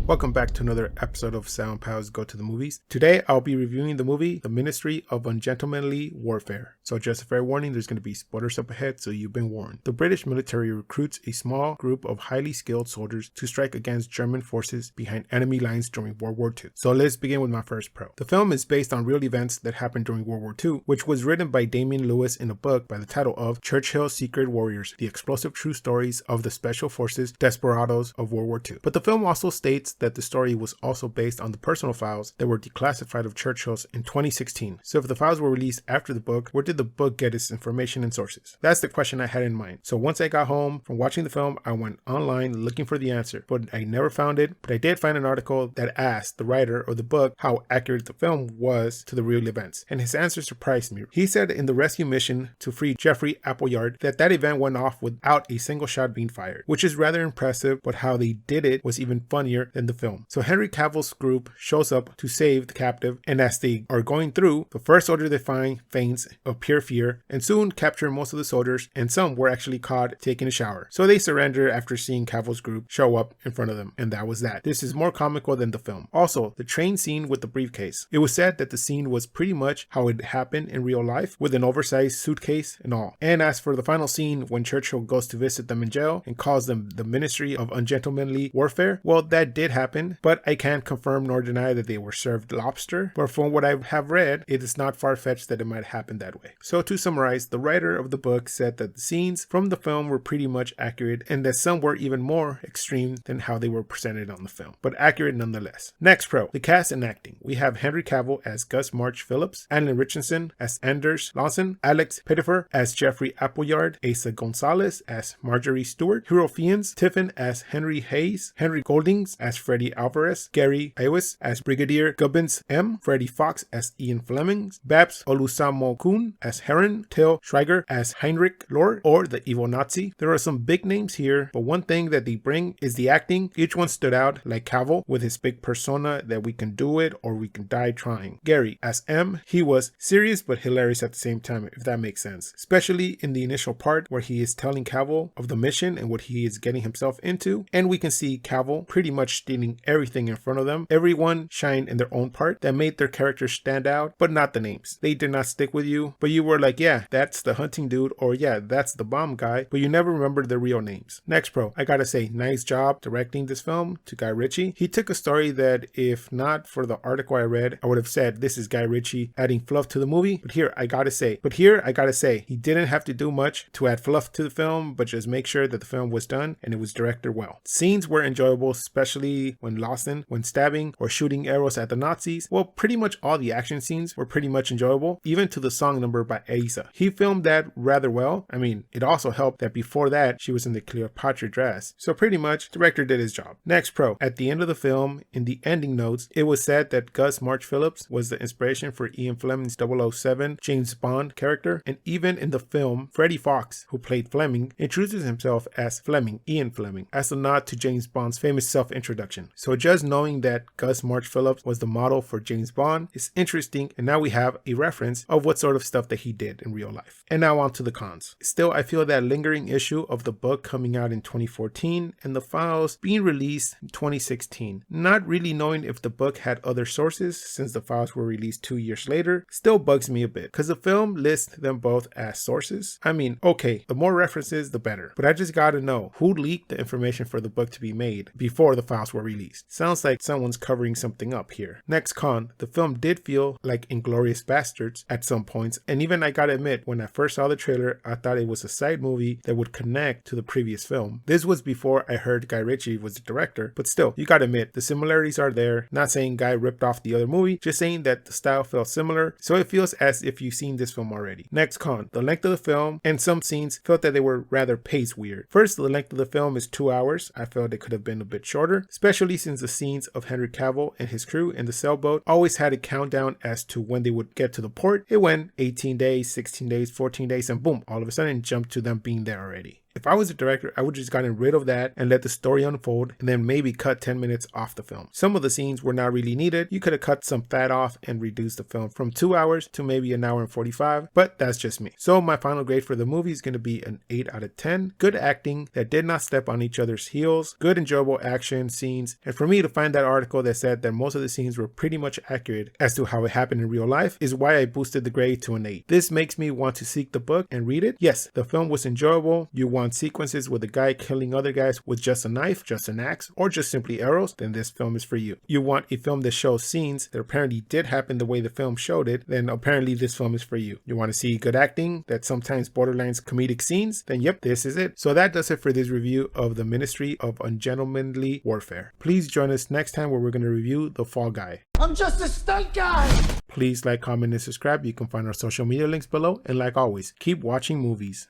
Welcome back to another episode of Sound Pals Go to the Movies. Today I'll be reviewing the movie The Ministry of Ungentlemanly Warfare. So just a fair warning, there's going to be spoilers up ahead, so you've been warned. The British military recruits a small group of highly skilled soldiers to strike against German forces behind enemy lines during World War II. So let's begin with my first pro. The film is based on real events that happened during World War II, which was written by Damian Lewis in a book by the title of Churchill's Secret Warriors, the explosive true stories of the Special Forces desperados of World War II. But the film also states that the story was also based on the personal files that were declassified of Churchill's in 2016. So if the files were released after the book, where did the book get its information and sources? That's the question I had in mind. So once I got home from watching the film, I went online looking for the answer, but I never found it. But I did find an article that asked the writer of the book how accurate the film was to the real events, and his answer surprised me. He said in the rescue mission to free Jeffrey Appleyard that event went off without a single shot being fired, which is rather impressive, but how they did it was even funnier than the film. So Henry Cavill's group shows up to save the captive, and as they are going through, the first soldier they find faints of pure fear and soon capture most of the soldiers, and some were actually caught taking a shower. So they surrender after seeing Cavill's group show up in front of them, and that was that. This is more comical than the film. Also, the train scene with the briefcase. It was said that the scene was pretty much how it happened in real life, with an oversized suitcase and all. And as for the final scene when Churchill goes to visit them in jail and calls them the Ministry of Ungentlemanly Warfare, well, that did happen, but I can't confirm nor deny that they were served lobster. But from what I have read, it is not far-fetched that it might happen that way. So to summarize, the writer of the book said that the scenes from the film were pretty much accurate, and that some were even more extreme than how they were presented on the film, but accurate nonetheless. Next pro, the cast and acting. We have Henry Cavill as Gus March Phillips, Alan Richardson as Anders Lawson, Alex Pettyfer as Jeffrey Appleyard, Asa Gonzalez as Marjorie Stewart, Hero Fiennes, Tiffin as Henry Hayes, Henry Goldings as Freddie Alvarez, Gary Iwis as Brigadier Gubbins M, Freddie Fox as Ian Fleming, Babs Olusamokun as Heron, Till Schweiger as Heinrich Lord, or the evil Nazi. There are some big names here, but one thing that they bring is the acting. Each one stood out, like Cavill with his big persona that we can do it or we can die trying. Gary as M, he was serious but hilarious at the same time, if that makes sense, especially in the initial part where he is telling Cavill of the mission and what he is getting himself into, and we can see Cavill pretty much stealing everything in front of them. Everyone shined in their own part that made their characters stand out, but not the names. They did not stick with you, but you were like, yeah, that's the hunting dude, or yeah, that's the bomb guy, but you never remembered their real names. Next pro, I gotta say, nice job directing this film to Guy Ritchie. He took a story that, if not for the article I read, I would have said this is Guy Ritchie adding fluff to the movie, but here I gotta say, he didn't have to do much to add fluff to the film, but just make sure that the film was done and it was directed well. Scenes were enjoyable, especially when Lawson, when stabbing or shooting arrows at the Nazis. Well, pretty much all the action scenes were pretty much enjoyable, even to the song number by Asa. He filmed that rather well. I mean, it also helped that before that, she was in the Cleopatra dress. So pretty much, the director did his job. Next pro, at the end of the film, in the ending notes, it was said that Gus March Phillips was the inspiration for Ian Fleming's 007 James Bond character, and even in the film, Freddie Fox, who played Fleming, introduces himself as Fleming, Ian Fleming, as a nod to James Bond's famous self-introduction. So just knowing that Gus March Phillips was the model for James Bond is interesting, and now we have a reference of what sort of stuff that he did in real life. And now on to the cons. Still, I feel that lingering issue of the book coming out in 2014 and the files being released in 2016. Not really knowing if the book had other sources since the files were released 2 years later still bugs me a bit, because the film lists them both as sources. I mean, okay, the more references the better, but I just gotta know who leaked the information for the book to be made before the files were released. Sounds like someone's covering something up here. Next con, the film did feel like Inglourious Bastards at some points, and even I gotta admit, when I first saw the trailer, I thought it was a side movie that would connect to the previous film. This was before I heard Guy Ritchie was the director, but still, you gotta admit, the similarities are there. Not saying Guy ripped off the other movie, just saying that the style felt similar, so it feels as if you've seen this film already. Next con, the length of the film, and some scenes felt that they were rather paced weird. First, the length of the film is 2 hours. I felt it could have been a bit shorter, especially since the scenes of Henry Cavill and his crew in the sailboat always had a countdown as to when they would get to the port. It went 18 days, 16 days, 14 days, and boom, all of a sudden jumped to them being there already. If I was a director, I would just gotten rid of that and let the story unfold and then maybe cut 10 minutes off the film. Some of the scenes were not really needed. You could have cut some fat off and reduced the film from 2 hours to maybe an hour and 45, but that's just me. So my final grade for the movie is going to be an 8 out of 10. Good acting that did not step on each other's heels, good enjoyable action scenes, and for me to find that article that said that most of the scenes were pretty much accurate as to how it happened in real life is why I boosted the grade to an 8. This makes me want to seek the book and read it. Yes, the film was enjoyable. You want sequences with a guy killing other guys with just a knife, just an axe, or just simply arrows, then this film is for you. You want a film that shows scenes that apparently did happen the way the film showed it, then apparently this film is for you. You want to see good acting that sometimes borderlines comedic scenes, then yep, this is it. So that does it for this review of The Ministry of Ungentlemanly Warfare. Please join us next time where we're going to review The Fall Guy. I'm just a stunt guy! Please like, comment, and subscribe. You can find our social media links below. And like always, keep watching movies.